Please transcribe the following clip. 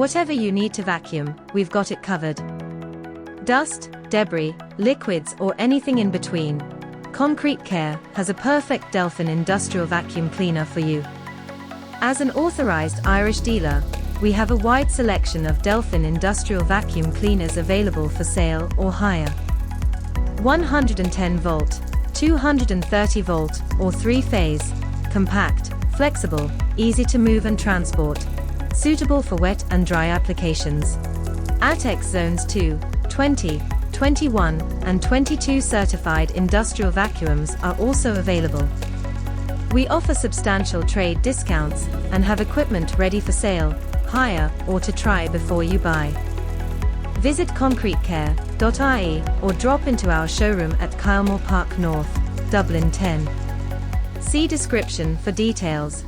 Whatever you need to vacuum, we've got it covered. Dust, debris, liquids or anything in between, Concrete Care has a perfect Delfin industrial vacuum cleaner for you. As an authorized Irish dealer, we have a wide selection of Delfin industrial vacuum cleaners available for sale or hire. 110 volt, 230 volt or 3-phase, compact, flexible, easy to move and transport, suitable for wet and dry applications. ATEX Zones 2, 20, 21, and 22 certified industrial vacuums are also available. We offer substantial trade discounts and have equipment ready for sale, hire, or to try before you buy. Visit concretecare.ie or drop into our showroom at Kylemore Park North, Dublin 10. See description for details.